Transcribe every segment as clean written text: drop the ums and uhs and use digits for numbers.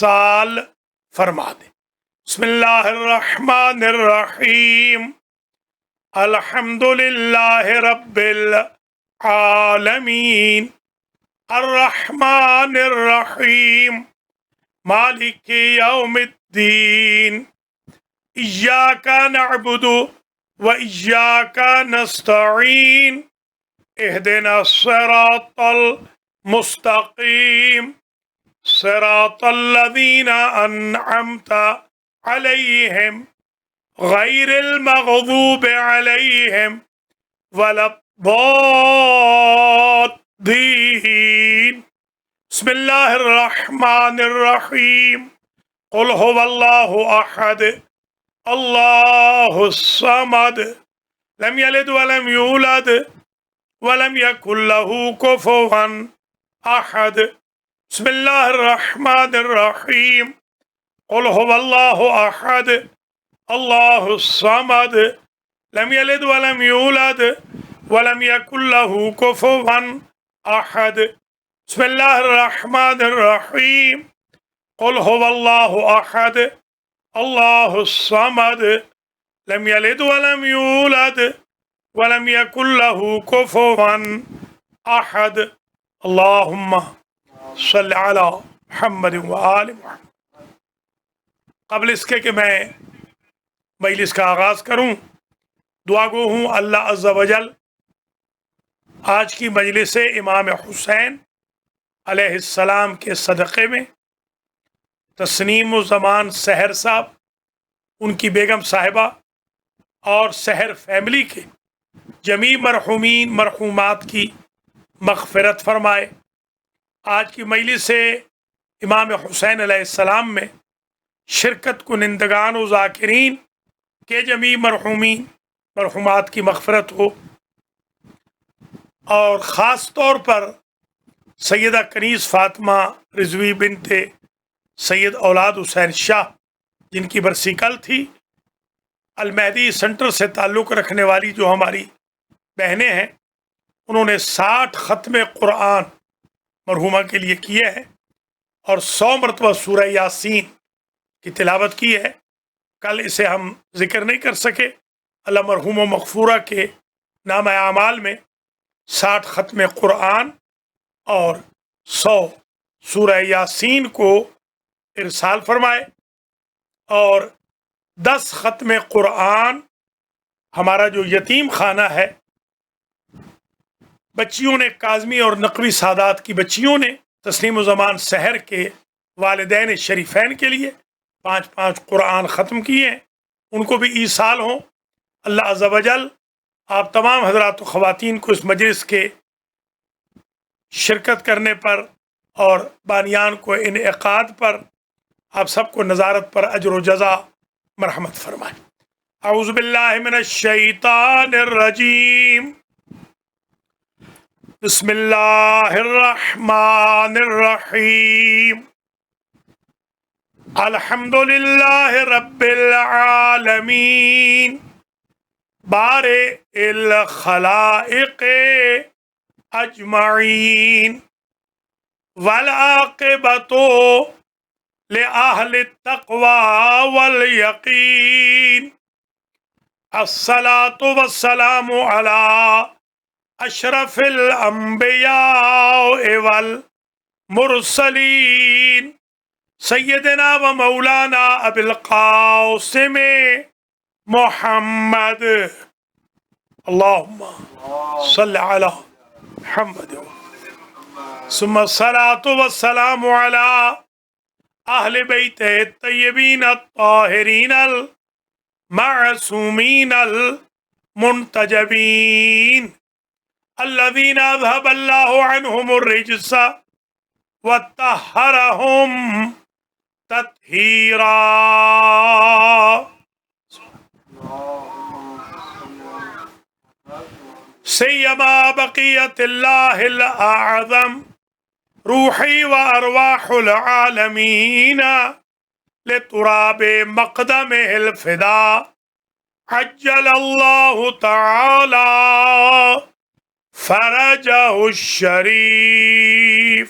ارسال فرما دے۔ بسم اللہ الرحمن الرحیم، الحمدللہ رب العالمین، الرحمن الرحیم، مالک یوم الدین، ایاک نعبد و ایاک نستعین، اہدنا الصراط المستقیم، صراط الذین انعمت علیہم غیر المغضوب علیہم ولا الضالین۔ بسم اللہ الرحمن الرحیم، قل هو اللہ احد اللہ الصمد لم یلد ولم یولد ولم یکن له کفوا احد۔ بسم اللہ الرحمن الرحیم، قل هو اللہ احد اللہ الصمد لم یلد ولم یولد ولم یکن له کفوا احد۔ بسم اللہ الرحمن الرحیم، قل هو اللہ احد اللہ الصمد لم یلد ولم یولد ولم یکن له کفوا احد۔ اللہم صلی علی محمد وآل محمد۔ قبل اس کے کہ میں مجلس کا آغاز کروں، دعا گو ہوں اللہ عز و جل آج کی مجلس امام حسین علیہ السلام کے صدقے میں تسنیم الزمان سحر صاحب، ان کی بیگم صاحبہ اور سحر فیملی کے جمیع مرحومین مرحومات کی مغفرت فرمائے۔ آج کی مجلس امام حسین علیہ السلام میں شرکت کنندگان و ذاکرین کے جمیع مرحومین مرحومات کی مغفرت ہو، اور خاص طور پر سیدہ کنیز فاطمہ رضوی بنت سید اولاد حسین شاہ، جن کی برسی کل تھی، المہدی سینٹر سے تعلق رکھنے والی جو ہماری بہنیں ہیں، انہوں نے 60 ختم قرآن مرحومہ کے لیے کیے ہیں اور 100 مرتبہ سورہ یاسین کی تلاوت کی ہے۔ کل اسے ہم ذکر نہیں کر سکے، اللہ مرحوم و مغفورہ کے نام اعمال میں 60 ختم قرآن اور 100 سورہ یاسین کو ارسال فرمائے، اور 10 ختم قرآن ہمارا جو یتیم خانہ ہے، بچیوں نے، کاظمی اور نقوی سادات کی بچیوں نے تسنیم الزمان سحر کے والدین شریفین کے لیے 5 قرآن ختم کیے ہیں، ان کو بھی ایصال ہوں۔ اللہ عز و جل آپ تمام حضرات و خواتین کو اس مجلس کے شرکت کرنے پر اور بانیان کو انعقاد پر آپ سب کو نظارت پر اجر و جزا مرحمت فرمائے۔ اعوذ باللہ من الشیطان الرجیم، بسم اللہ الرحمن الرحیم، الحمدللہ رب العالمین، بارئ الخلائق اجمعین، والعاقبۃ لأہل التقوی والیقین، الصلاۃ والسلام علی اشرف الانبیاء والمرسلین، سیدنا و مولانا ابی القاسم محمد، اللہم صلی علی محمد، ثم الصلاۃ والسلام علی اہل بیتہ الطیبین الطاہرین المعصومین المنتجبین، الذین اذهب اللہ عنہم الرجس وطہرہم تطہیرا۔ سیما بقیت اللہ الاعظم، روحی و ارواح العالمین، لتراب مقدمہ الفدا، عجل اللہ تعالی فرجہ الشریف۔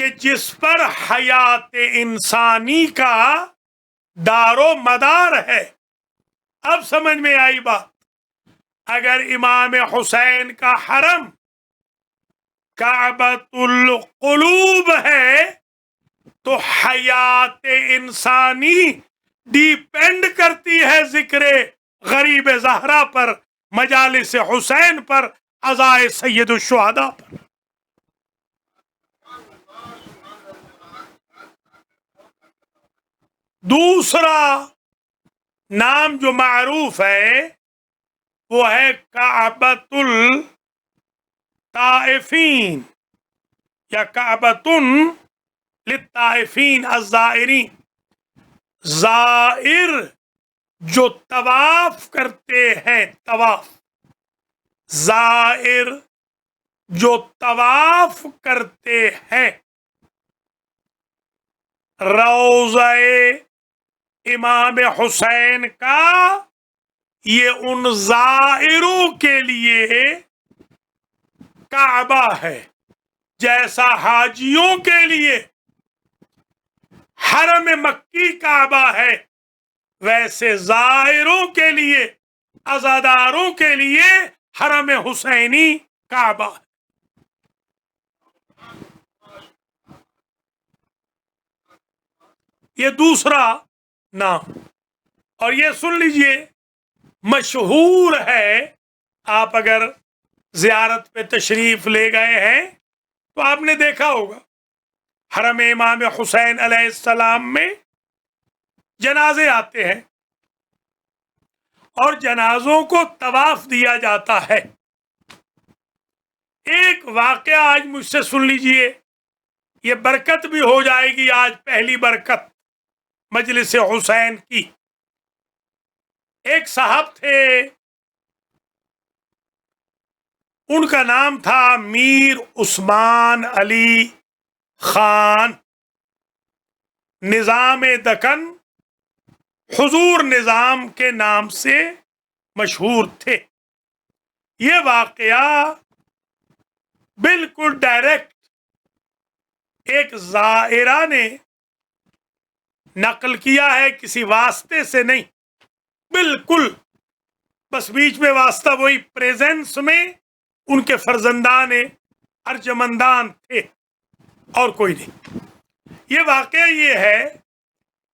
کہ جس پر حیات انسانی کا دار و مدار ہے. اب سمجھ میں آئی بات. اگر امام حسین کا حرم کعبۃ القلوب ہے تو حیات انسانی ڈیپینڈ کرتی ہے ذکر غریب زہرا پر، مجالس حسین پر، عزائے سید الشہداء پر. دوسرا نام جو معروف ہے وہ ہے کعبۃ الطائفین یا کعبۃ للطائفین الزائرین. زائر جو طواف کرتے ہیں، طواف، زائر جو طواف کرتے ہیں روضہ امام حسین کا، یہ ان زائروں کے لیے کعبہ ہے. جیسا حاجیوں کے لیے حرم مکی کعبہ ہے، ویسے زائروں کے لیے، عزاداروں کے لیے حرم حسینی کعبہ ہے. یہ دوسرا نام. اور یہ سن لیجئے، مشہور ہے. آپ اگر زیارت پہ تشریف لے گئے ہیں تو آپ نے دیکھا ہوگا حرم امام حسین علیہ السلام میں جنازے آتے ہیں اور جنازوں کو طواف دیا جاتا ہے. ایک واقعہ آج مجھ سے سن لیجئے، یہ برکت بھی ہو جائے گی آج، پہلی برکت مجلس حسین کی. ایک صاحب تھے، ان کا نام تھا میر عثمان علی خان. نظام دکن، حضور نظام کے نام سے مشہور تھے. یہ واقعہ بالکل ڈائریکٹ ایک زائرہ نے نقل کیا ہے، کسی واسطے سے نہیں. بالکل بس بیچ میں واسطہ وہی پریزنس میں ان کے فرزندان ارجمندان تھے اور کوئی نہیں. یہ واقعہ یہ ہے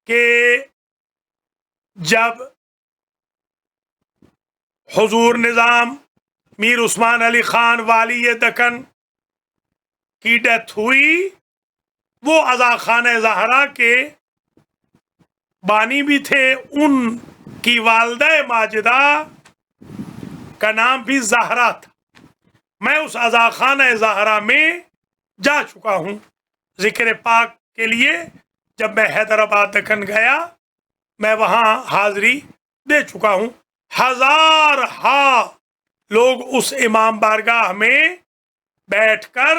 کہ جب حضور نظام میر عثمان علی خان والی دکن کی ڈیتھ ہوئی، وہ عزا خانہ زہرا کے بانی بھی تھے. ان کی والدہ ماجدہ کا نام بھی زہرا تھا. میں اس عزا خانہ زہرا میں جا چکا ہوں ذکر پاک کے لیے. جب میں حیدرآباد دکن گیا میں وہاں حاضری دے چکا ہوں. ہزارہا لوگ اس امام بارگاہ میں بیٹھ کر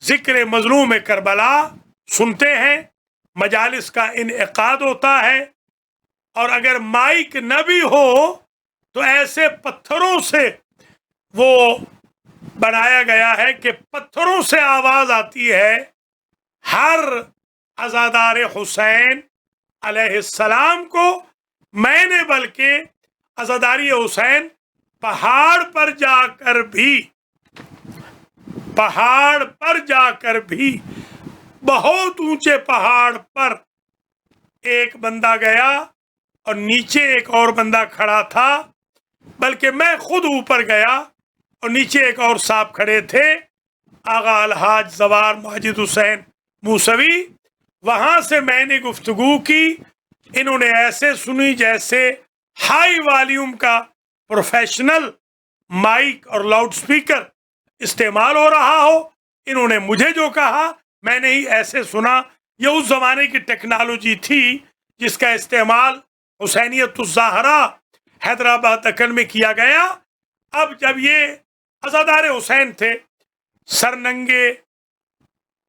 ذکر مظلوم کربلا سنتے ہیں. مجالس کا انعقاد ہوتا ہے، اور اگر مائک نہ بھی ہو تو ایسے پتھروں سے وہ بنایا گیا ہے کہ پتھروں سے آواز آتی ہے. ہر عزادار حسین علیہ السلام کو میں نے بلکہ عزاداری حسین پہاڑ پر جا کر بھی بہت اونچے پہاڑ پر ایک بندہ گیا اور نیچے ایک اور بندہ کھڑا تھا، بلکہ میں خود اوپر گیا اور نیچے ایک اور صاحب کھڑے تھے، آغا الحاج زوار ماجد حسین موسوی. وہاں سے میں نے گفتگو کی، انہوں نے ایسے سنی جیسے ہائی والیوم کا پروفیشنل مائک اور لاؤڈ سپیکر استعمال ہو رہا ہو. انہوں نے مجھے جو کہا میں نے ہی ایسے سنا. یہ اس زمانے کی ٹیکنالوجی تھی جس کا استعمال حسینیت الزہرا حیدرآباد دکن میں کیا گیا. اب جب یہ عزادار حسین تھے، سر ننگے،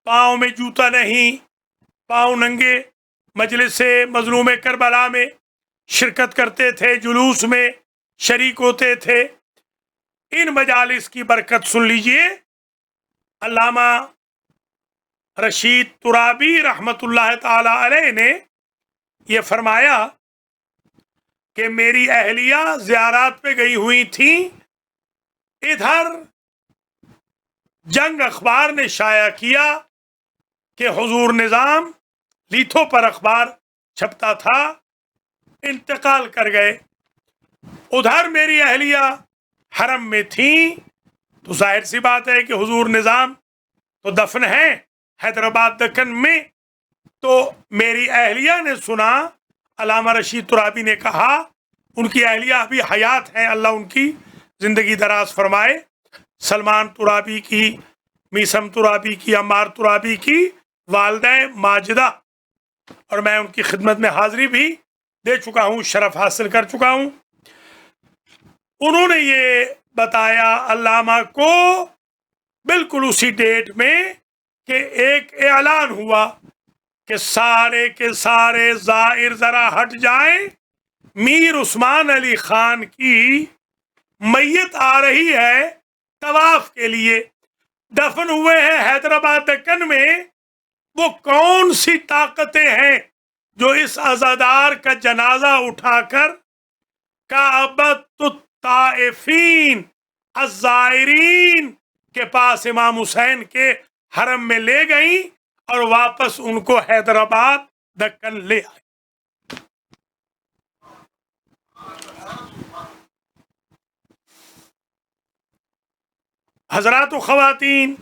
پاؤں میں جوتا نہیں، پاؤں ننگے، مجلس مظلوم کربلا میں شرکت کرتے تھے، جلوس میں شریک ہوتے تھے. ان مجالس کی برکت سن لیجئے. علامہ رشید ترابی رحمت اللہ تعالی علیہ نے یہ فرمایا کہ میری اہلیہ زیارات پہ گئی ہوئی تھیں، ادھر جنگ اخبار نے شائع کیا کہ حضور نظام لیتھوں پر اخبار چھپتا تھا، انتقال کر گئے۔ ادھر میری اہلیہ حرم میں تھیں، تو ظاہر سی بات ہے کہ حضور نظام تو دفن ہیں حیدرآباد دکن میں۔ تو میری اہلیہ نے سنا، علامہ رشید ترابی نے کہا، ان کی اہلیہ ابھی حیات ہیں، اللہ ان کی زندگی دراز فرمائے، سلمان ترابی کی، میسم ترابی کی، عمار ترابی کی والدہ ماجدہ، اور میں ان کی خدمت میں حاضری بھی دے چکا ہوں، شرف حاصل کر چکا ہوں۔ انہوں نے یہ بتایا علامہ کو بالکل اسی ڈیٹ میں کہ ایک اعلان ہوا کہ سارے کے سارے زائر ذرا ہٹ جائیں، میر عثمان علی خان کی میت آ رہی ہے طواف کے لیے، دفن ہوئے ہیں حیدرآباد دکن میں۔ وہ کون سی طاقتیں ہیں جو اس عزادار کا جنازہ اٹھا کر کعبۃ الطائفین الزائرین کے پاس امام حسین کے حرم میں لے گئیں اور واپس ان کو حیدرآباد دکن لے آئے۔ حضرات و خواتین،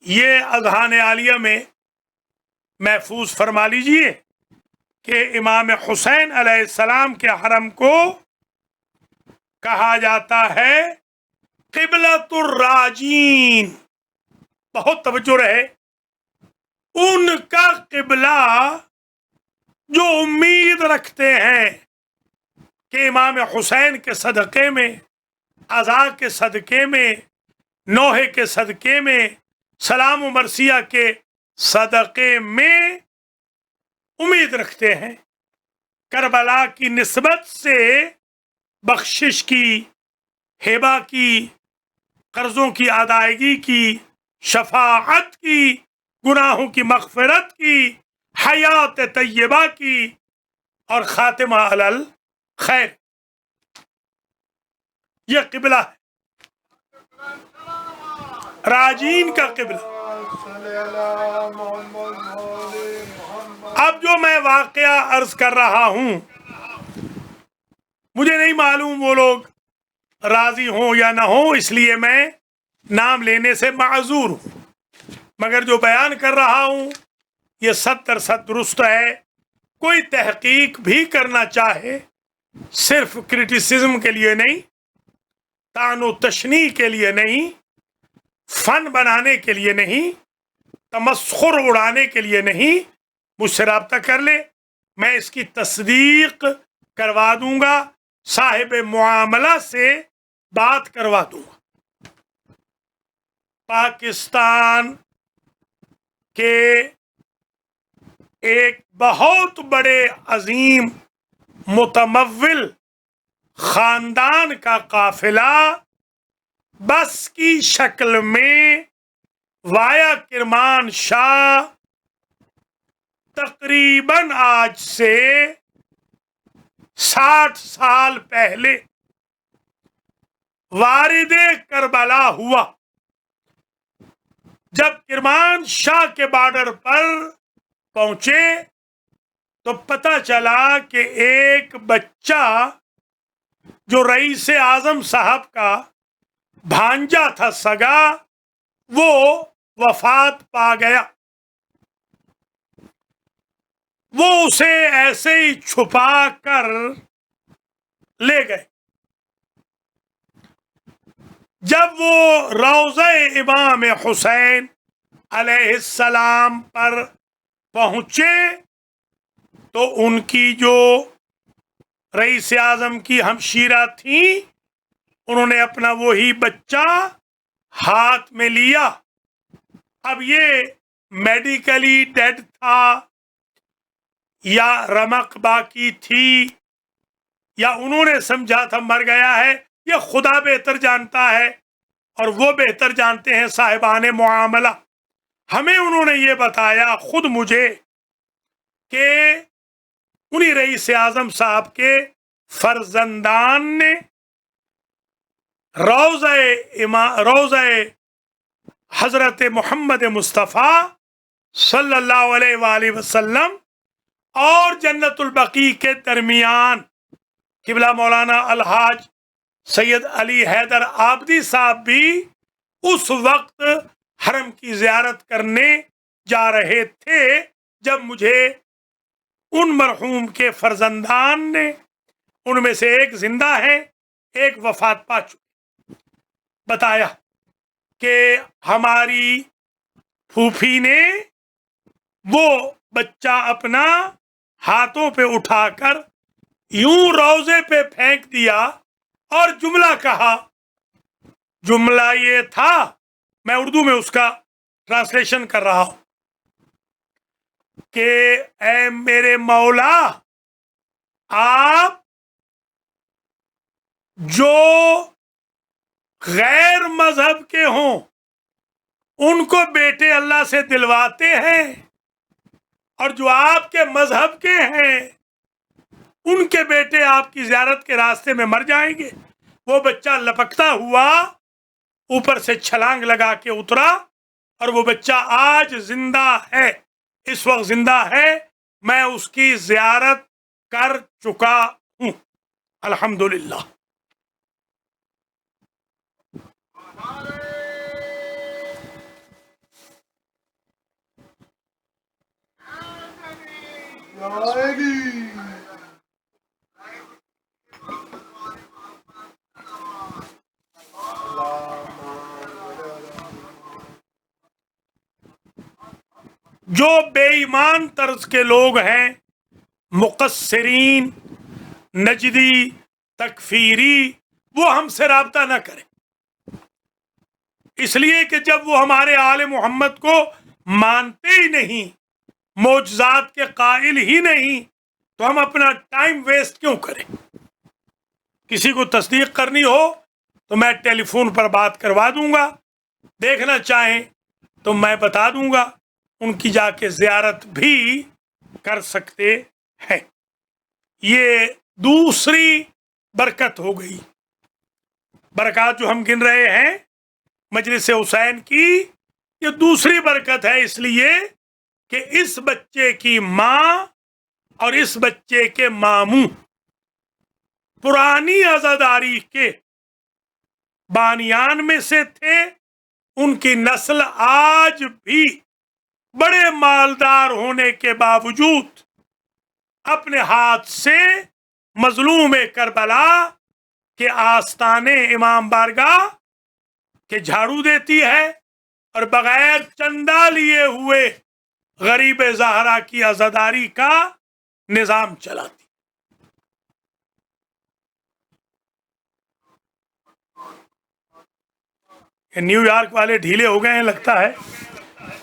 یہ اذہان عالیہ میں محفوظ فرما لیجئے کہ امام حسین علیہ السلام کے حرم کو کہا جاتا ہے قبلۃ الراجین۔ بہت توجہ رہے، ان کا قبلہ جو امید رکھتے ہیں کہ امام حسین کے صدقے میں، عزا کے صدقے میں، نوحے کے صدقے میں، سلام و مرثیہ کے صدقے میں امید رکھتے ہیں، کربلا کی نسبت سے بخشش کی، ہبہ کی، قرضوں کی ادائیگی کی، شفاعت کی، گناہوں کی مغفرت کی، حیات طیبہ کی، اور خاتمہ علی الخیر۔ یہ قبلہ ہے، راجین کا قبلہ۔ اب جو میں واقعہ عرض کر رہا ہوں، مجھے نہیں معلوم وہ لوگ راضی ہوں یا نہ ہوں، اس لیے میں نام لینے سے معذور ہوں، مگر جو بیان کر رہا ہوں یہ 100% درست ہے۔ کوئی تحقیق بھی کرنا چاہے، صرف کرٹیسزم کے لیے نہیں، طعن و تشنیع کے لیے نہیں، فن بنانے کے لیے نہیں، تمسخر اڑانے کے لیے نہیں، مجھ سے رابطہ کر لے، میں اس کی تصدیق کروا دوں گا، صاحب معاملہ سے بات کروا دوں گا۔ پاکستان کے ایک بہت بڑے عظیم متمول خاندان کا قافلہ بس کی شکل میں وایا کرمان شاہ تقریباً آج سے 60 سال پہلے وارد کربلا ہوا۔ جب کرمان شاہ کے بارڈر پر پہنچے تو پتہ چلا کہ ایک بچہ جو رئیس اعظم صاحب کا بھانجا تھا سگا، وہ وفات پا گیا۔ وہ اسے ایسے ہی چھپا کر لے گئے۔ جب وہ روضہ امام حسین علیہ السلام پر پہنچے تو ان کی جو رئیس اعظم کی ہمشیرہ تھیں، انہوں نے اپنا وہی بچہ ہاتھ میں لیا۔ اب یہ میڈیکلی ڈیڈ تھا یا رمق باقی تھی یا انہوں نے سمجھا تھا مر گیا ہے، یہ خدا بہتر جانتا ہے، اور وہ بہتر جانتے ہیں صاحبان معاملہ۔ ہمیں انہوں نے یہ بتایا خود مجھے کہ انہی رئیس اعظم صاحب کے فرزندان نے روضہ حضرت محمد مصطفیٰ صلی اللہ علیہ وآلہ وسلم اور جنت البقیع کے درمیان قبلہ مولانا الحاج سید علی حیدر آبدی صاحب بھی اس وقت حرم کی زیارت کرنے جا رہے تھے جب مجھے ان مرحوم کے فرزندان نے، ان میں سے ایک زندہ ہے ایک وفات پا چکے، بتایا کہ ہماری پھوپھی نے وہ بچہ اپنا ہاتھوں پہ اٹھا کر یوں روضے پہ پھینک دیا اور جملہ کہا، جملہ یہ تھا، میں اردو میں اس کا ٹرانسلیشن کر رہا ہوں کہ اے میرے مولا، آپ جو غیر مذہب کے ہوں ان کو بیٹے اللہ سے دلواتے ہیں، اور جو آپ کے مذہب کے ہیں ان کے بیٹے آپ کی زیارت کے راستے میں مر جائیں گے۔ وہ بچہ لپکتا ہوا اوپر سے چھلانگ لگا کے اترا، اور وہ بچہ آج زندہ ہے، اس وقت زندہ ہے، میں اس کی زیارت کر چکا ہوں، الحمدللہ۔ جو بے ایمان طرز کے لوگ ہیں، مقصرین، نجدی، تکفیری، وہ ہم سے رابطہ نہ کریں، اس لیے کہ جب وہ ہمارے آل محمد کو مانتے ہی نہیں، معجزات کے قائل ہی نہیں، تو ہم اپنا ٹائم ویسٹ کیوں کریں؟ کسی کو تصدیق کرنی ہو تو میں ٹیلی فون پر بات کروا دوں گا، دیکھنا چاہیں تو میں بتا دوں گا، ان کی جا کے زیارت بھی کر سکتے ہیں۔ یہ دوسری برکت ہو گئی۔ برکات جو ہم گن رہے ہیں مجلس حسین کی، یہ دوسری برکت ہے، اس لیے کہ اس بچے کی ماں اور اس بچے کے ماموں پرانی عزاداری کے بانیان میں سے تھے، ان کی نسل آج بھی بڑے مالدار ہونے کے باوجود اپنے ہاتھ سے مظلوم کربلا کے آستانے امام بارگاہ کے جھاڑو دیتی ہے، اور بغیر چندہ لیے ہوئے غریب زہرا کی عزاداری کا نظام چلاتی۔ یہ نیو یارک والے ڈھیلے ہو گئے ہیں لگتا ہے،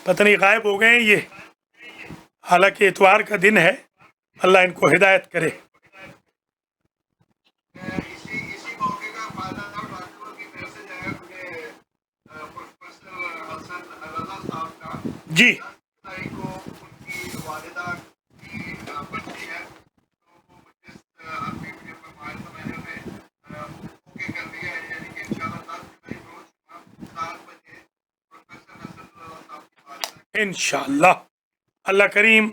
پتہ نہیں غائب ہو گئے ہیں یہ، حالانکہ اتوار کا دن ہے، اللہ ان کو ہدایت کرے۔ جی انشاءاللہ اللہ کریم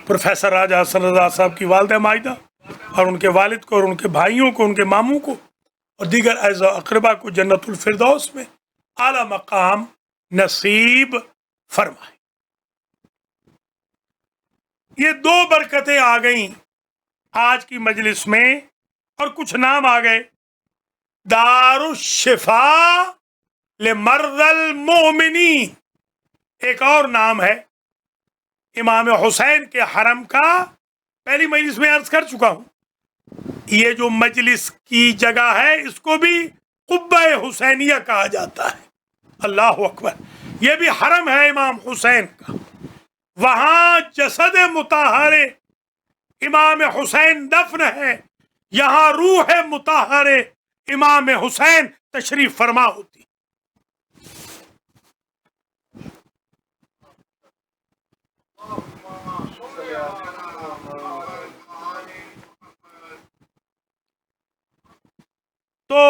پروفیسر راجہ حسن رضا صاحب کی والدہ مائدہ اور ان کے والد کو اور ان کے بھائیوں کو، ان کے ماموں کو اور دیگر اعزا و اقربا کو جنت الفردوس میں اعلی مقام نصیب فرمائے۔ یہ دو برکتیں آ گئیں آج کی مجلس میں، اور کچھ نام آ گئے۔ دار الشفاء لمرضى المؤمنین، ایک اور نام ہے امام حسین کے حرم کا، پہلی مجلس میں عرض کر چکا ہوں، یہ جو مجلس کی جگہ ہے اس کو بھی قبہ حسینیہ کہا جاتا ہے، اللہ اکبر، یہ بھی حرم ہے امام حسین کا، وہاں جسد مطہر امام حسین دفن ہے، یہاں روح مطہر امام حسین تشریف فرما ہوتی۔ تو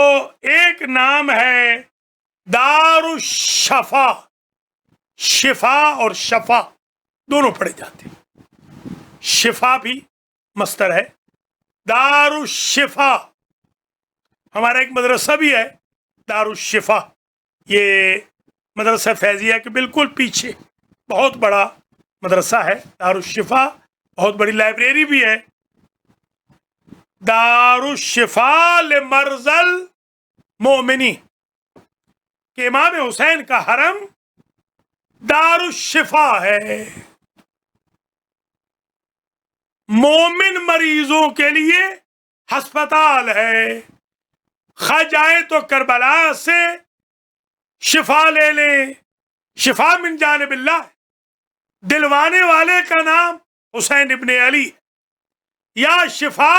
ایک نام ہے دارالشفا، شفا اور شفا دونوں پڑھے جاتے ہیں، شفا بھی مصدر ہے، دارالشفا ہمارا ایک مدرسہ بھی ہے دارالشفا، یہ مدرسہ فیضیہ کے بالکل پیچھے بہت بڑا مدرسہ ہے دارالشفا، بہت بڑی لائبریری بھی ہے، دارالشفا لمرضى المؤمنین، کہ امام حسین کا حرم دارالشفا ہے، مومن مریضوں کے لیے ہسپتال ہے، خواہ جائیں تو کربلا سے شفا لے لیں، شفا من جانب اللہ، دلوانے والے کا نام حسین ابن علی، یا شفا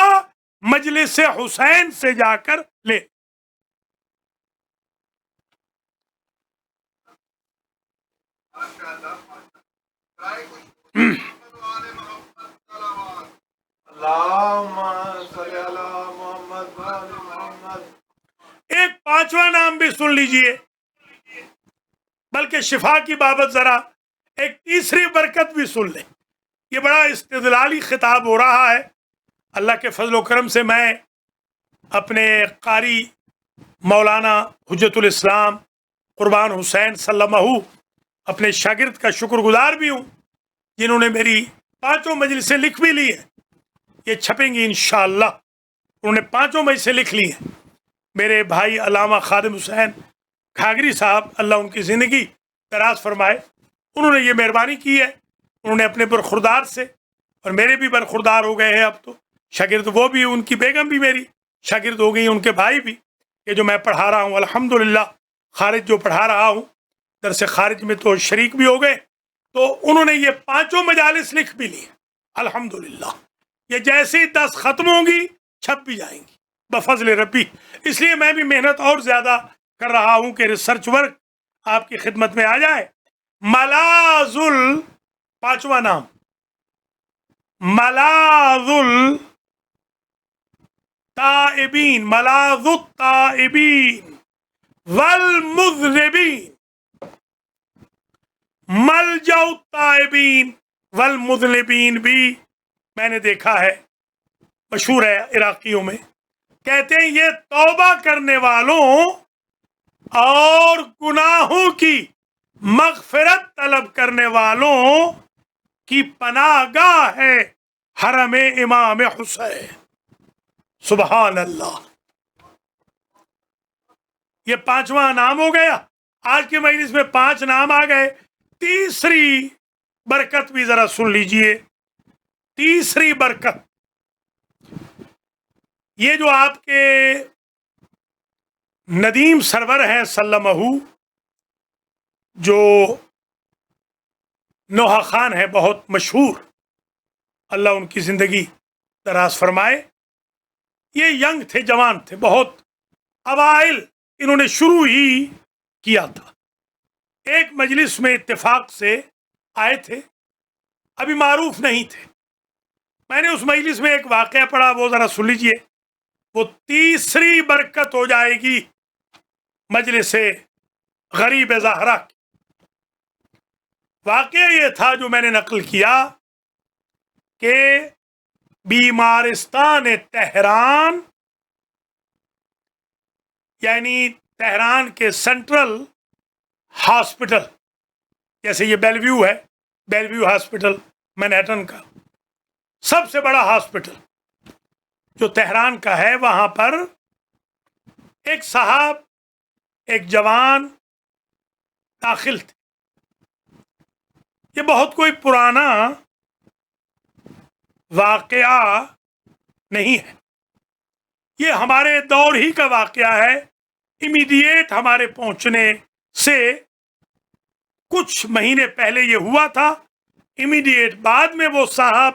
مجلس حسین سے جا کر لے۔ ایک پانچواں نام بھی سن لیجئے، بلکہ شفا کی بابت ذرا ایک تیسری برکت بھی سن لیں۔ یہ بڑا استدلالی خطاب ہو رہا ہے، اللہ کے فضل و کرم سے میں اپنے قاری مولانا حجت الاسلام قربان حسین سلمہ اپنے شاگرد کا شکر گزار بھی ہوں، جنہوں نے میری پانچوں مجلسیں لکھ بھی لی ہیں، یہ چھپیں گی انشاءاللہ، انہوں نے پانچوں مجلسیں لکھ لی ہیں۔ میرے بھائی علامہ خادم حسین کھاگری صاحب، اللہ ان کی زندگی دراز فرمائے، انہوں نے یہ مہربانی کی ہے، انہوں نے اپنے برخوردار سے، اور میرے بھی برخوردار ہو گئے ہیں اب تو شاگرد، وہ بھی، ان کی بیگم بھی میری شاگرد ہو گئی، ان کے بھائی بھی، یہ جو میں پڑھا رہا ہوں الحمدللہ، خارج جو پڑھا رہا ہوں درس خارج میں تو شریک بھی ہو گئے، تو انہوں نے یہ پانچوں مجالس لکھ بھی لی الحمدللہ، یہ جیسے ہی 10 ختم ہوں گی چھپ بھی جائیں گی بفضل ربی، اس لیے میں بھی محنت اور زیادہ کر رہا ہوں کہ ریسرچ ورک آپ کی خدمت میں آ جائے۔ ملاذ پانچواں نام، ملاذ التائبین، ملاذ التائبین والمذنبین، ملجأ التائبین والمذنبین بھی میں نے دیکھا ہے، مشہور ہے عراقیوں میں، کہتے ہیں یہ توبہ کرنے والوں اور گناہوں کی مغفرت طلب کرنے والوں کی پناہ گاہ ہے حرم امام حسین، سبحان اللہ۔ یہ پانچواں نام ہو گیا، آج کے مجلس میں 5 نام آ گئے۔ تیسری برکت بھی ذرا سن لیجئے، تیسری برکت، یہ جو آپ کے ندیم سرور ہیں سلمہ، جو نوحہ خان ہے بہت مشہور، اللہ ان کی زندگی دراز فرمائے، یہ ینگ تھے، جوان تھے، بہت اوائل انہوں نے شروع ہی کیا تھا، ایک مجلس میں اتفاق سے آئے تھے، ابھی معروف نہیں تھے، میں نے اس مجلس میں ایک واقعہ پڑھا، وہ ذرا سن لیجئے، وہ تیسری برکت ہو جائے گی مجلس غریب زہرا کی۔ واقعہ یہ تھا جو میں نے نقل کیا کہ بیمارستان تہران، یعنی تہران کے سینٹرل ہاسپٹل، جیسے یہ بیلویو ہے، بیلویو ہاسپٹل مینہٹن کا سب سے بڑا ہاسپٹل جو تہران کا ہے، وہاں پر ایک صاحب، ایک جوان داخل تھے۔ یہ بہت کوئی پرانا واقعہ نہیں ہے، یہ ہمارے دور ہی کا واقعہ ہے، امیڈیٹ ہمارے پہنچنے سے کچھ مہینے پہلے یہ ہوا تھا، امیڈیٹ بعد میں وہ صاحب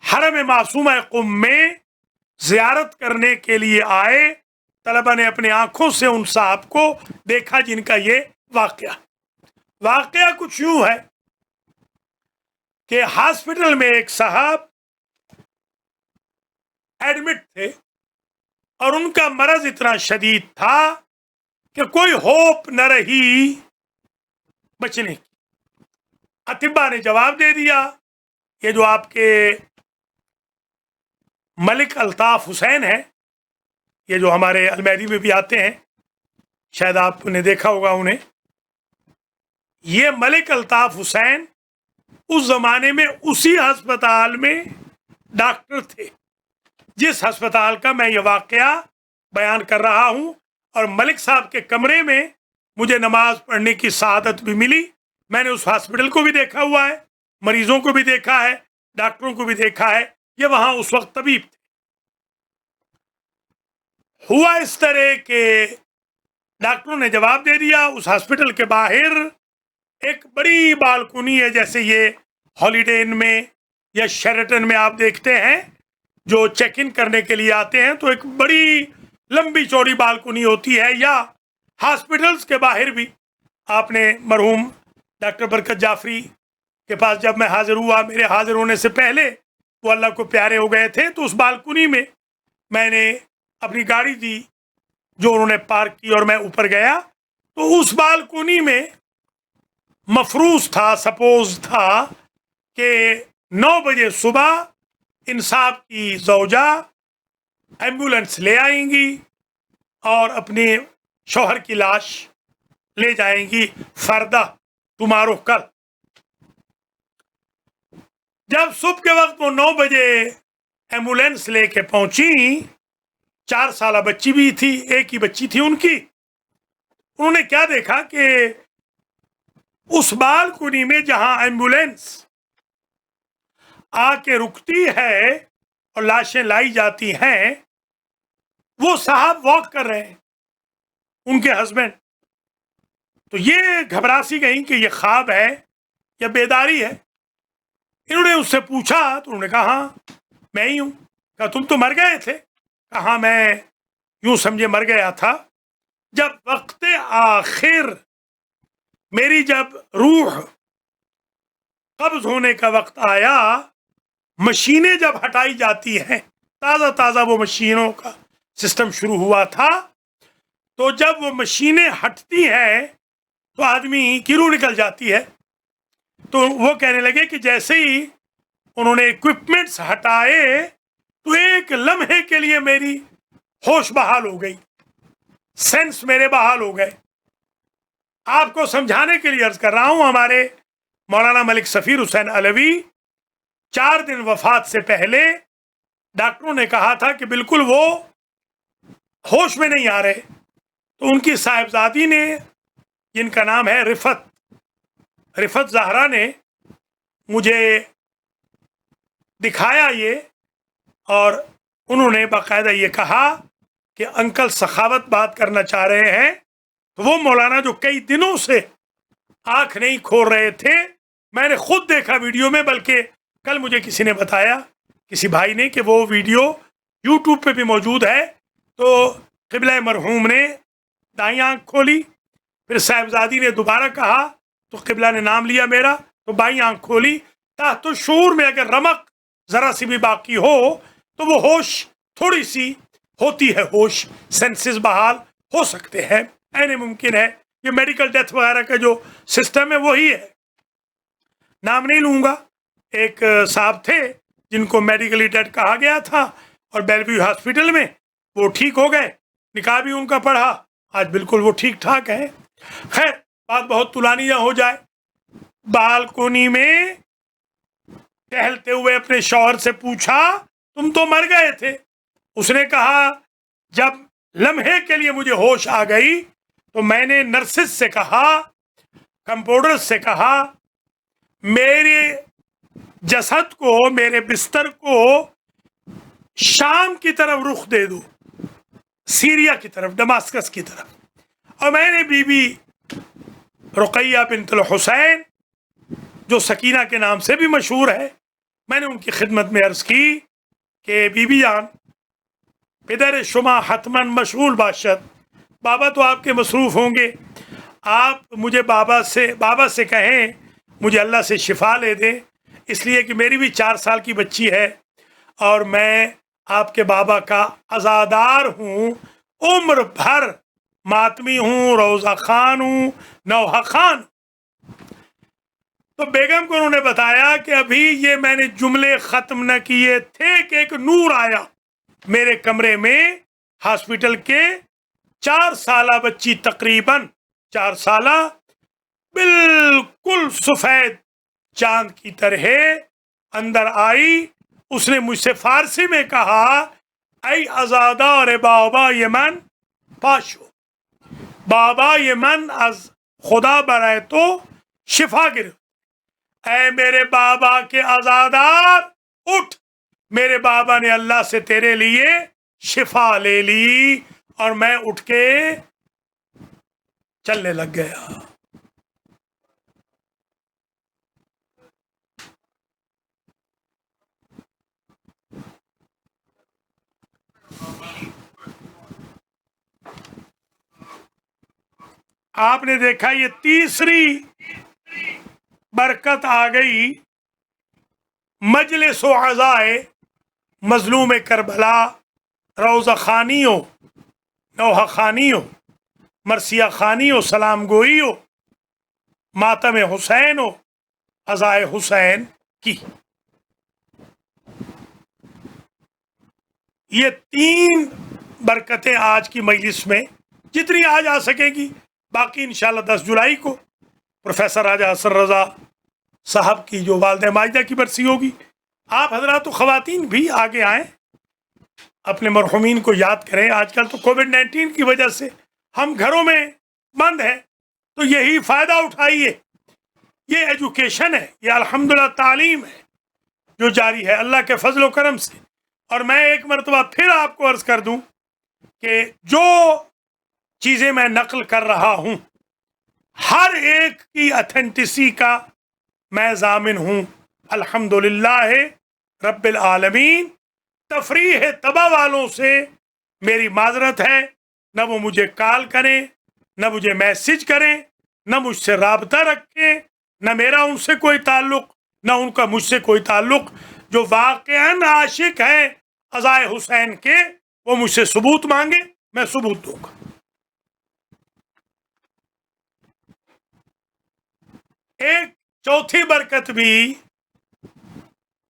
حرم معصومہ قم میں زیارت کرنے کے لیے آئے، طلبہ نے اپنے آنکھوں سے ان صاحب کو دیکھا جن کا یہ واقعہ کچھ یوں ہے کہ ہاسپٹل میں ایک صاحب ایڈمٹ تھے اور ان کا مرض اتنا شدید تھا کہ کوئی ہوپ نہ رہی بچنے کی. اطباء نے جواب دے دیا. یہ جو آپ کے ملک الطاف حسین ہیں، یہ جو ہمارے المہدی میں بھی آتے ہیں، شاید آپ نے دیکھا ہوگا انہیں. یہ ملک الطاف حسین اس زمانے میں اسی ہسپتال میں ڈاکٹر تھے جس ہسپتال کا میں یہ واقعہ بیان کر رہا ہوں. اور ملک صاحب کے کمرے میں مجھے نماز پڑھنے کی سعادت بھی ملی. میں نے اس ہاسپٹل کو بھی دیکھا ہوا ہے، مریضوں کو بھی دیکھا ہے، ڈاکٹروں کو بھی دیکھا ہے. یہ وہاں اس وقت طبیب تھے. ہوا اس طرح کہ ڈاکٹروں نے جواب دے دیا. اس ہاسپٹل کے باہر ایک بڑی بالکنی ہے، جیسے یہ ہالیڈے ان میں یا شیرٹن میں آپ دیکھتے ہیں جو چیک ان کرنے کے لیے آتے ہیں، تو ایک بڑی لمبی چوڑی بالکنی ہوتی ہے. یا ہاسپٹلز کے باہر بھی آپ نے مرحوم ڈاکٹر برکت جعفری کے پاس جب میں حاضر ہوا، میرے حاضر ہونے سے پہلے وہ اللہ کو پیارے ہو گئے تھے، تو اس بالکنی میں میں نے اپنی گاڑی دی جو انہوں نے پارک کی اور میں اوپر گیا. تو اس بالکنی میں مفروض تھا، سپوز تھا کہ 9 بجے صبح انصاف کی زوجہ ایمبولینس لے آئیں گی اور اپنے شوہر کی لاش لے جائیں گی فردہ تمہارو کل. جب صبح کے وقت وہ 9 بجے ایمبولینس لے کے پہنچی، 4 سالہ بچی بھی تھی، ایک ہی بچی تھی ان کی. انہوں نے کیا دیکھا کہ اس بالکنی میں جہاں ایمبولینس آ کے رکتی ہے اور لاشیں لائی جاتی ہیں، وہ صاحب واک کر رہے ہیں، ان کے ہسبینڈ. تو یہ گھبرا سی گئی کہ یہ خواب ہے یا بیداری ہے. انہوں نے اس سے پوچھا تو انہوں نے کہا ہاں میں ہی ہوں. کہا تم تو مر گئے تھے؟ کہا میں یوں سمجھے مر گیا تھا. جب وقت آخر میری جب روح قبض ہونے کا وقت آیا، مشینیں جب ہٹائی جاتی ہیں، تازہ تازہ وہ مشینوں کا سسٹم شروع ہوا تھا، تو جب وہ مشینیں ہٹتی ہیں تو آدمی کی روح نکل جاتی ہے. تو وہ کہنے لگے کہ جیسے ہی انہوں نے اکوپمنٹس ہٹائے تو ایک لمحے کے لیے میری ہوش بحال ہو گئی، سینس میرے بحال ہو گئے. آپ کو سمجھانے کے لیے عرض کر رہا ہوں، ہمارے مولانا ملک سفیر حسین علوی 4 دن وفات سے پہلے ڈاکٹروں نے کہا تھا کہ بالکل وہ ہوش میں نہیں آ رہے. تو ان کی صاحبزادی نے، جن کا نام ہے رفت زہرا، نے مجھے دکھایا یہ، اور انہوں نے باقاعدہ یہ کہا کہ انکل سخاوت بات کرنا چاہ رہے ہیں. تو وہ مولانا جو کئی دنوں سے آنکھ نہیں کھول رہے تھے، میں نے خود دیکھا ویڈیو میں، بلکہ کل مجھے کسی نے بتایا، کسی بھائی نے، کہ وہ ویڈیو یوٹیوب پہ بھی موجود ہے. تو قبلہ مرحوم نے دائیں آنکھ کھولی، پھر صاحبزادی نے دوبارہ کہا تو قبلہ نے نام لیا میرا، تو بائیں آنکھ کھولی. تحت شعور میں اگر رمق ذرا سی بھی باقی ہو تو وہ ہوش تھوڑی سی ہوتی ہے، ہوش سینسز بحال ہو سکتے ہیں، عین ممکن ہے. یہ میڈیکل ڈیتھ وغیرہ کا جو سسٹم ہے وہی ہے. نام نہیں لوں گا. ایک صاحب تھے جن کو میڈیکلی ڈیڈ کہا گیا تھا، اور بیلویو ہاسپٹل میں وہ ٹھیک ہو گئے، نکاح بھی ان کا پڑھا، آج بالکل وہ ٹھیک ٹھاک ہے. خیر بات بہت طولانی نہ ہو جائے، بالکونی میں ٹہلتے ہوئے اپنے شوہر سے پوچھا تم تو مر گئے تھے. اس نے کہا جب لمحے کے لیے مجھے ہوش آ گئی تو میں نے نرسز سے کہا، کمپاؤنڈر سے کہا، میرے جسد کو، میرے بستر کو شام کی طرف رخ دے دو، سیریا کی طرف، دماسکس کی طرف. اور میں نے بی بی رقیہ بنت الحسین، جو سکینہ کے نام سے بھی مشہور ہے، میں نے ان کی خدمت میں عرض کی کہ بی بی جان، پدر شما حتماً مشغول باشد، بابا تو آپ کے مصروف ہوں گے، آپ مجھے بابا سے کہیں مجھے اللہ سے شفا لے دیں. اس لیے کہ میری بھی 4 سال کی بچی ہے اور میں آپ کے بابا کا عزادار ہوں، عمر بھر ماتمی ہوں، روزہ خان ہوں، نوحہ خان۔ تو بیگم کو انہوں نے بتایا کہ ابھی یہ میں نے جملے ختم نہ کیے تھے کہ ایک نور آیا میرے کمرے میں، ہاسپٹل کے 4 سالہ بچی، تقریباً 4 سالہ، بالکل سفید چاند کی طرح اندر آئی۔ اس نے مجھ سے فارسی میں کہا، ای ازادار بابا یمن پاشو، بابا یمن از خدا برائے تو شفا گرفت، اے میرے بابا کے عزادار اٹھ، میرے بابا نے اللہ سے تیرے لیے شفا لے لی۔ اور میں اٹھ کے چلنے لگ گیا۔ آپ نے دیکھا یہ تیسری برکت آ گئی، مجلس و عزائے مظلوم کربلا، روزہ خانیوں، نوحہ خانیوں، مرثیہ خانیوں، سلام گوئیوں، ماتم حسین و عزائے حسین کی۔ یہ 3 برکتیں آج کی مجلس میں جتنی آج آ سکے گی، باقی انشاءاللہ 10 جولائی کو پروفیسر راجہ حسن رضا صاحب کی جو والدہ ماجدہ کی برسی ہوگی۔ آپ حضرات و خواتین بھی آگے آئیں، اپنے مرحومین کو یاد کریں۔ آج کل تو کووڈ-19 کی وجہ سے ہم گھروں میں بند ہیں، تو یہی فائدہ اٹھائیے۔ یہ ایجوکیشن ہے، یہ الحمدللہ تعلیم ہے جو جاری ہے اللہ کے فضل و کرم سے۔ اور میں ایک مرتبہ پھر آپ کو عرض کر دوں کہ جو چیزیں میں نقل کر رہا ہوں، ہر ایک کی اتھینٹسی کا میں ضامن ہوں، الحمدللہ رب العالمین۔ تفریح طبع والوں سے میری معذرت ہے، نہ وہ مجھے کال کریں، نہ مجھے میسج کریں، نہ مجھ سے رابطہ رکھیں، نہ میرا ان سے کوئی تعلق، نہ ان کا مجھ سے کوئی تعلق۔ جو واقعاً عاشق ہے عزائے حسین کے، وہ مجھ سے ثبوت مانگے، میں ثبوت دوں گا۔ ایک چوتھی برکت بھی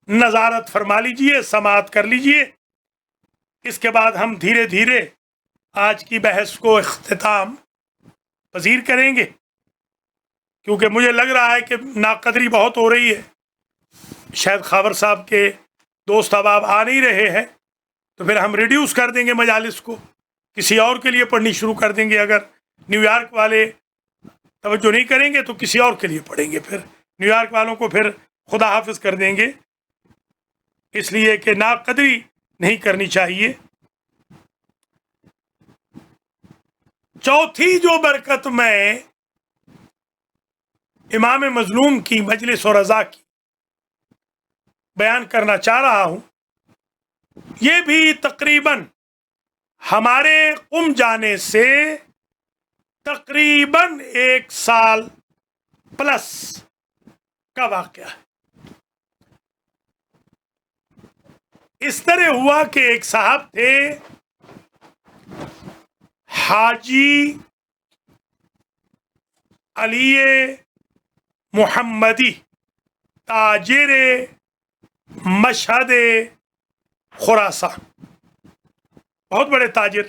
نظارت فرما لیجئے، سماعت کر لیجئے، اس کے بعد ہم دھیرے دھیرے آج کی بحث کو اختتام پذیر کریں گے، کیونکہ مجھے لگ رہا ہے کہ ناقدری بہت ہو رہی ہے۔ شاید خاور صاحب کے دوست احباب آ نہیں رہے ہیں، تو پھر ہم ریڈیوس کر دیں گے مجالس کو، کسی اور کے لیے پڑھنی شروع کر دیں گے۔ اگر نیو یارک والے توجہ نہیں کریں گے تو کسی اور کے لیے پڑھیں گے، پھر نیو یارک والوں کو پھر خدا حافظ کر دیں گے، اس لیے کہ ناقدری نہیں کرنی چاہیے۔ چوتھی جو برکت میں امام مظلوم کی مجلس و رضا کی بیان کرنا چاہ رہا ہوں، یہ بھی تقریباً ہمارے قم جانے سے تقریباً 1 سال پلس کا واقعہ ہے۔ اس طرح ہوا کہ ایک صاحب تھے حاجی علی محمدی، تاجر مشہد خراسان، بہت بڑے تاجر۔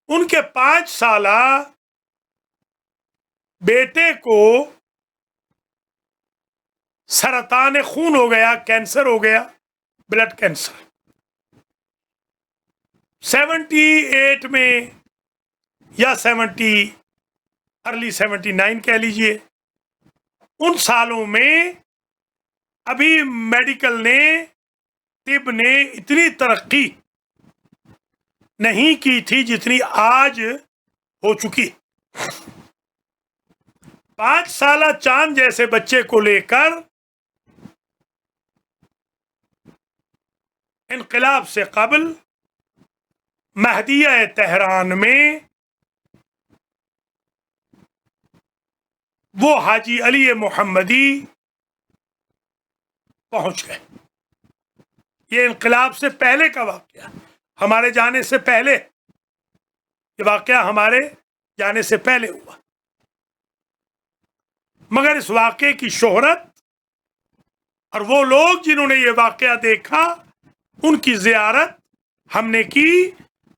ان کے 5 سالہ بیٹے کو سرطان خون ہو گیا، کینسر ہو گیا، بلڈ کینسر۔ 78 میں یا ارلی 79 کہہ لیجئے، ان سالوں میں ابھی میڈیکل نے، طب نے اتنی ترقی نہیں کی تھی جتنی آج ہو چکی۔ 5 سالہ چاند جیسے بچے کو لے کر انقلاب سے قبل مہدیہ تہران میں وہ حاجی علی محمدی پہنچ گئے. یہ انقلاب سے پہلے کا واقعہ، ہمارے جانے سے پہلے، یہ واقعہ ہمارے جانے سے پہلے ہوا. مگر اس واقعے کی شہرت اور وہ لوگ جنہوں نے یہ واقعہ دیکھا ان کی زیارت ہم نے کی،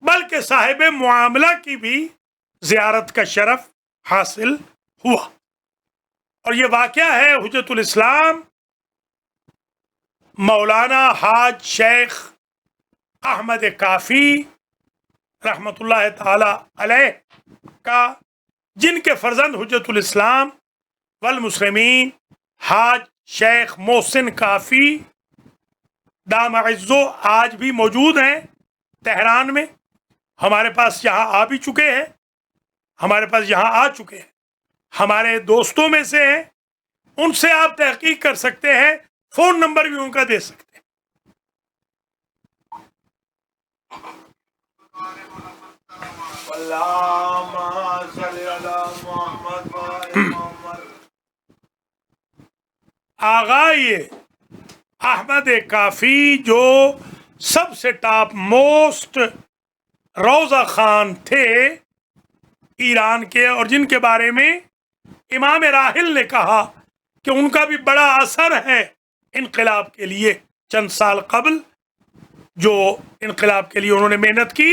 بلکہ صاحب معاملہ کی بھی زیارت کا شرف حاصل ہوا. اور یہ واقعہ ہے حجت الاسلام مولانا حاج شیخ احمد کافی رحمت اللہ تعالی علیہ کا، جن کے فرزند حجت الاسلام والمسلمین حاج شیخ محسن کافی دام عزو آج بھی موجود ہیں تہران میں. ہمارے پاس یہاں آ بھی چکے ہیں، ہمارے پاس یہاں آ چکے ہیں، ہمارے دوستوں میں سے ہیں. ان سے آپ تحقیق کر سکتے ہیں، فون نمبر بھی ان کا دے سکتے ہیں. آغا یہ احمد کافی جو سب سے ٹاپ موسٹ روضہ خان تھے ایران کے، اور جن کے بارے میں امام راحل نے کہا کہ ان کا بھی بڑا اثر ہے انقلاب کے لیے. چند سال قبل جو انقلاب کے لیے انہوں نے محنت کی.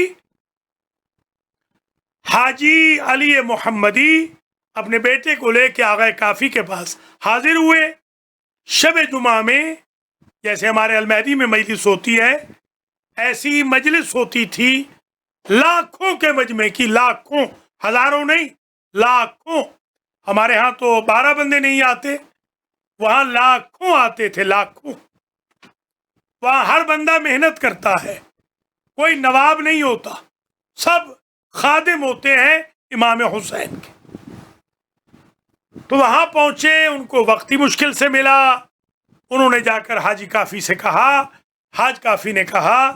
حاجی علی محمدی اپنے بیٹے کو لے کے آغا کافی کے پاس حاضر ہوئے. شب جمعہ میں جیسے ہمارے المہدی میں مجلس ہوتی ہے، ایسی مجلس ہوتی تھی لاکھوں کے مجمع کی، لاکھوں، ہزاروں نہیں، لاکھوں. ہمارے ہاں تو 12 بندے نہیں آتے، وہاں لاکھوں آتے تھے، لاکھوں. وہاں ہر بندہ محنت کرتا ہے، کوئی نواب نہیں ہوتا، سب خادم ہوتے ہیں امام حسین کے. تو وہاں پہنچے، ان کو وقتی مشکل سے ملا. انہوں نے جا کر حاجی کافی سے کہا، حاج کافی نے کہا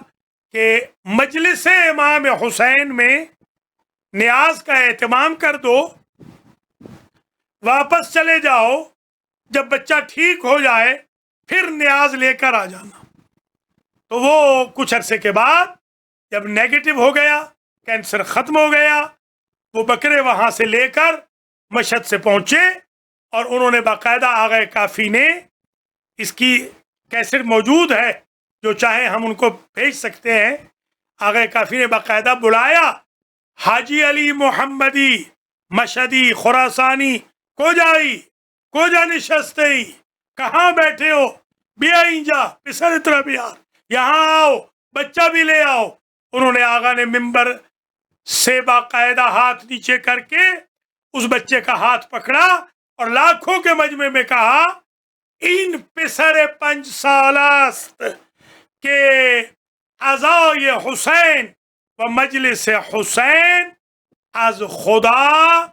کہ مجلس امام حسین میں نیاز کا اہتمام کر دو، واپس چلے جاؤ، جب بچہ ٹھیک ہو جائے پھر نیاز لے کر آ جانا. تو وہ کچھ عرصے کے بعد جب نیگیٹو ہو گیا، کینسر ختم ہو گیا، وہ بکرے وہاں سے لے کر مشہد سے پہنچے. اور انہوں نے باقاعدہ آغا کافی نے، اس کی کیسٹ موجود ہے، جو چاہے ہم ان کو بھیج سکتے ہیں، آغا کافی نے باقاعدہ بلایا حاجی علی محمدی مشہدی خراسانی کوجا نشستے، کہاں بیٹھے ہو، بیا اینجا پسر اترا بیار، یہاں آؤ، بچہ بھی لے آؤ. انہوں نے، آغا نے ممبر سے باقاعدہ ہاتھ نیچے کر کے اس بچے کا ہاتھ پکڑا اور لاکھوں کے مجمع میں کہا، این پسر 5 سالست کہ عزای حسین و مجلس حسین از خدا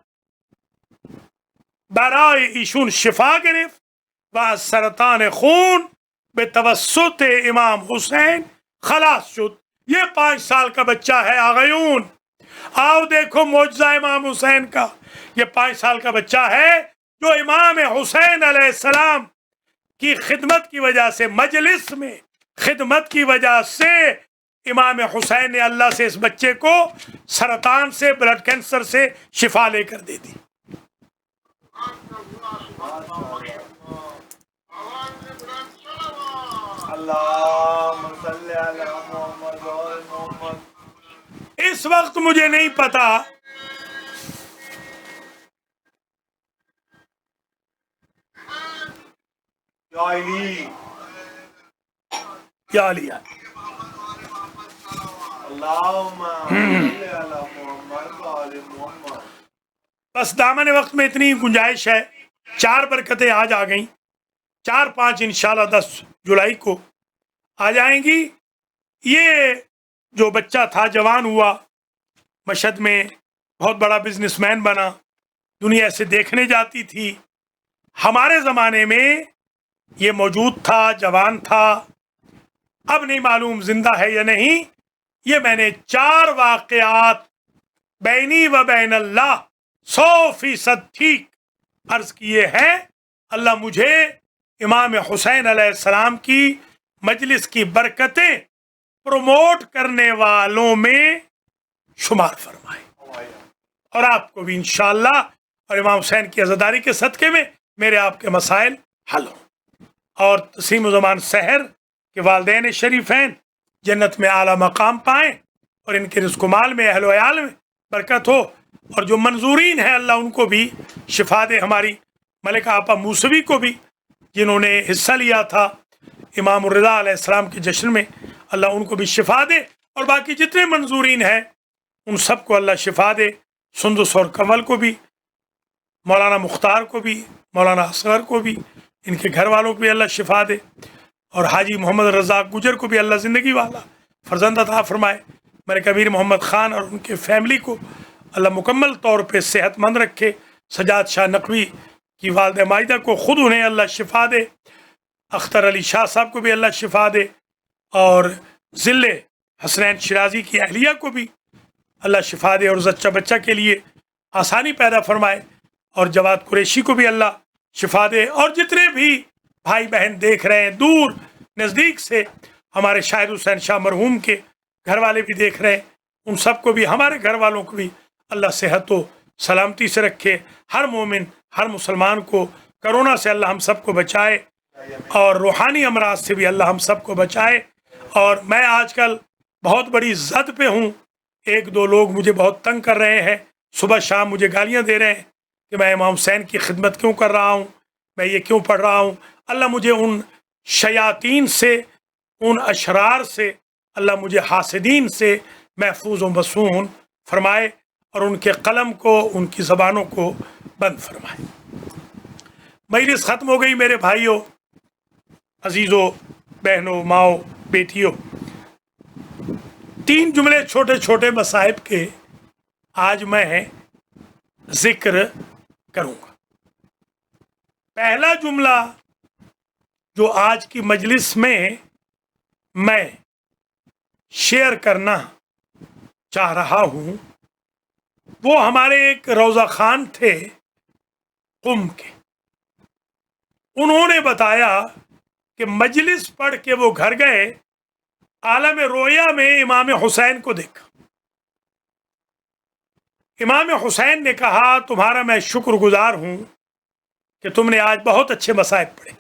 برای ایشون شفا گرفت و از سرطان خون به توسط امام حسین خلاص شد. یہ 5 سال کا بچہ ہے آغایون، آؤ دیکھو معجزہ امام حسین کا. یہ 5 سال کا بچہ ہے جو امام حسین علیہ السلام کی خدمت کی وجہ سے، مجلس میں خدمت کی وجہ سے، امام حسین نے اللہ سے اس بچے کو سرطان سے، بلڈ کینسر سے شفا لے کر دے دی. اس وقت مجھے نہیں پتا یا علی بس دامن وقت میں اتنی گنجائش ہے. 4 برکتیں آج آ گئیں، 4-5 انشاءاللہ 10 جولائی کو آ جائیں گی. یہ جو بچہ تھا جوان ہوا، مشہد میں بہت بڑا بزنس مین بنا، دنیا سے دیکھنے جاتی تھی. ہمارے زمانے میں یہ موجود تھا، جوان تھا، اب نہیں معلوم زندہ ہے یا نہیں. یہ میں نے 4 واقعات بینی و بین اللہ 100% ٹھیک عرض کیے ہیں. اللہ مجھے امام حسین علیہ السلام کی مجلس کی برکتیں پروموٹ کرنے والوں میں شمار فرمائے، اور آپ کو بھی انشاءاللہ اور امام حسین کی عزاداری کے صدقے میں میرے آپ کے مسائل حل ہوں، اور تسیم الزمان سحر کے والدین شریفین جنت میں اعلیٰ مقام پائیں، اور ان کے رزق و مال میں، اہل و عیال میں برکت ہو، اور جو منظورین ہیں اللہ ان کو بھی شفا دے، ہماری ملکہ آپا موسوی کو بھی جنہوں نے حصہ لیا تھا امام الرضا علیہ السلام کے جشن میں، اللہ ان کو بھی شفا دے، اور باقی جتنے منظورین ہیں ان سب کو اللہ شفا دے، سندس اور کنول کو بھی، مولانا مختار کو بھی، مولانا اصغر کو بھی، ان کے گھر والوں کو بھی اللہ شفا دے، اور حاجی محمد رزاق گجر کو بھی اللہ زندگی والا فرزند عطا فرمائے، میرے کبیر محمد خان اور ان کے فیملی کو اللہ مکمل طور پہ صحت مند رکھے، سجاد شاہ نقوی کی والدہ مائدہ کو خود انہیں اللہ شفا دے، اختر علی شاہ صاحب کو بھی اللہ شفا دے، اور ذل حسنین شیرازی کی اہلیہ کو بھی اللہ شفا دے، اور زچہ بچہ کے لیے آسانی پیدا فرمائے، اور جواد قریشی کو بھی اللہ شفا دے، اور جتنے بھی بھائی بہن دیکھ رہے ہیں دور نزدیک سے، ہمارے شاہد حسین شاہ مرحوم کے گھر والے بھی دیکھ رہے ہیں، ان سب کو بھی، ہمارے گھر والوں کو بھی اللہ صحت و سلامتی سے رکھے، ہر مومن ہر مسلمان کو کرونا سے اللہ ہم سب کو بچائے، اور روحانی امراض سے بھی اللہ ہم سب کو بچائے۔ اور میں آج کل بہت بڑی زد پہ ہوں، ایک دو لوگ مجھے بہت تنگ کر رہے ہیں، صبح شام مجھے گالیاں دے رہے ہیں کہ میں امام حسین کی خدمت کیوں کر رہا ہوں، میں یہ کیوں پڑھ رہا ہوں۔ اللہ مجھے ان شیاطین سے، ان اشرار سے، اللہ مجھے حاسدین سے محفوظ و مصون فرمائے، اور ان کے قلم کو، ان کی زبانوں کو بند فرمائے۔ مجلس ختم ہو گئی میرے بھائیوں، عزیزوں، بہنوں، ماؤں، بیٹیوں، 3 جملے چھوٹے چھوٹے مصائب کے آج میں ذکر کروں گا۔ پہلا جملہ جو آج کی مجلس میں شیئر کرنا چاہ رہا ہوں، وہ ہمارے ایک روضہ خان تھے قم کے، انہوں نے بتایا کہ مجلس پڑھ کے وہ گھر گئے، عالم رویا میں امام حسین کو دیکھا۔ امام حسین نے کہا تمہارا میں شکر گزار ہوں کہ تم نے آج بہت اچھے مصائب پڑھے۔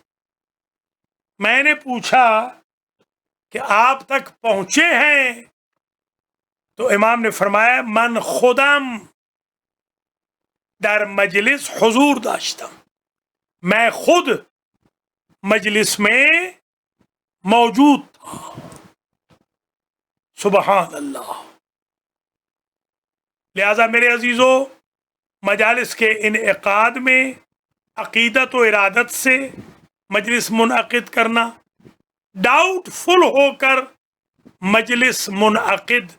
میں نے پوچھا کہ آپ تک پہنچے ہیں؟ تو امام نے فرمایا من خودم در مجلس حضور داشتم، میں خود مجلس میں موجود تھا۔ سبحان اللہ۔ لہذا میرے عزیزوں، مجالس کے انعقاد میں عقیدت و ارادت سے مجلس منعقد کرنا، ڈاؤٹ فل ہو کر مجلس منعقد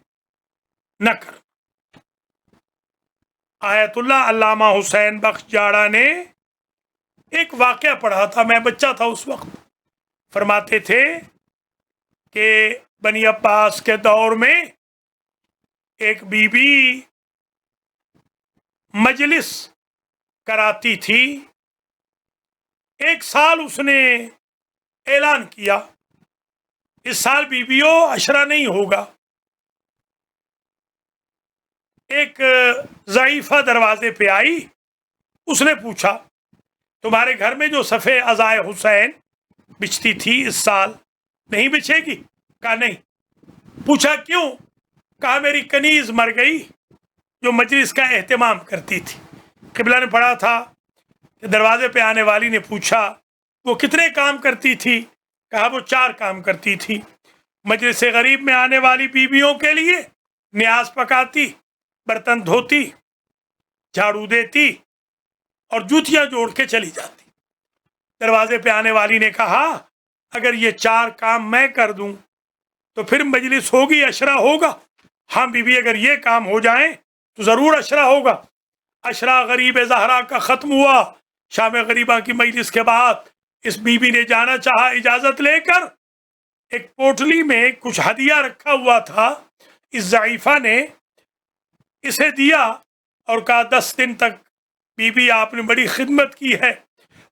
نہ کرنا۔ آیت اللہ علامہ حسین بخش جاڑا نے ایک واقعہ پڑھا تھا، میں بچہ تھا اس وقت، فرماتے تھے کہ بنی عباس کے دور میں ایک بی بی مجلس کراتی تھی، ایک سال اس نے اعلان کیا اس سال بیویوں عشرہ نہیں ہوگا۔ ایک ضعیفہ دروازے پہ آئی، اس نے پوچھا تمہارے گھر میں جو صفے عزائے حسین بچتی تھی اس سال نہیں بچے گی؟ کہا نہیں۔ پوچھا کیوں؟ کہا میری کنیز مر گئی جو مجلس کا اہتمام کرتی تھی۔ قبلہ نے پڑھا تھا کہ دروازے پہ آنے والی نے پوچھا وہ کتنے کام کرتی تھی؟ کہا وہ 4 کام کرتی تھی۔ مجلس غریب میں آنے والی بیویوں کے لیے نیاز پکاتی، برتن دھوتی، جھاڑو دیتی اور جوتیاں جوڑ کے چلی جاتی۔ دروازے پہ آنے والی نے کہا اگر یہ 4 کام میں کر دوں تو پھر مجلس ہوگی، عشرہ ہوگا؟ ہاں بی بی، اگر یہ کام ہو جائیں تو ضرور عشرہ ہوگا۔ عشرہ غریب زہرا کا ختم ہوا۔ شام غریبہ کی مجلس کے بعد اس بی بی نے جانا چاہا، اجازت لے کر ایک پوٹلی میں کچھ ہدیہ رکھا ہوا تھا، اس ضعیفہ نے اسے دیا اور کہا 10 دن تک بی بی آپ نے بڑی خدمت کی ہے،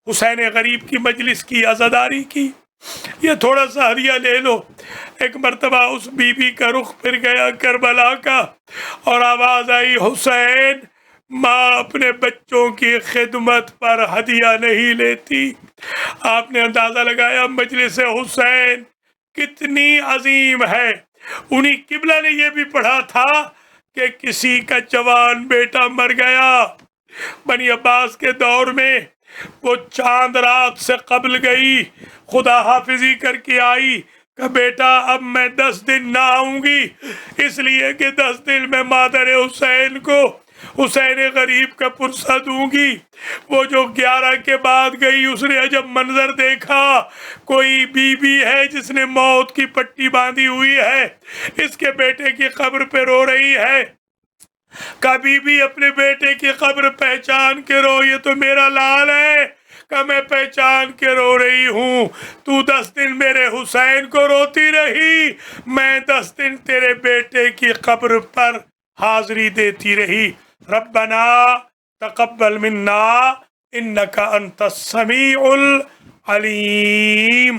حسین غریب کی مجلس کی عزاداری کی۔ یہ تھوڑا سا ہدیہ لے لو۔ ایک مرتبہ اس بی بی کا رخ پھر گیا کربلا کا، اور آواز آئی حسین، ماں اپنے بچوں کی خدمت پر ہدیہ نہیں لیتی۔ آپ نے اندازہ لگایا مجلس حسین کتنی عظیم ہے۔ انہی قبلہ نے یہ بھی پڑھا تھا کہ کسی کا جوان بیٹا مر گیا۔ بنی عباس کے دور میں وہ چاند رات سے قبل گئی، خدا حافظی کر کے آئی کہ بیٹا اب میں 10 دن نہ آؤں گی، اس لیے کہ 10 دن میں مادر حسین کو حسین غریب کا پرسہ دوں گی۔ وہ جو 11 کے بعد گئی، اس نے عجب منظر دیکھا، کوئی بی بی ہے جس نے موت کی پٹی باندھی ہوئی ہے، اس کے بیٹے کی قبر پہ رو رہی ہے۔ کبھی بھی اپنے بیٹے کی قبر پہچان کے رو، یہ تو میرا لال ہے کہ میں پہچان کے رو رہی ہوں۔ تو 10 دن میرے حسین کو روتی رہی، میں 10 دن تیرے بیٹے کی قبر پر حاضری دیتی رہی۔ ربنا تقبل منا انک انت السمیع العلیم۔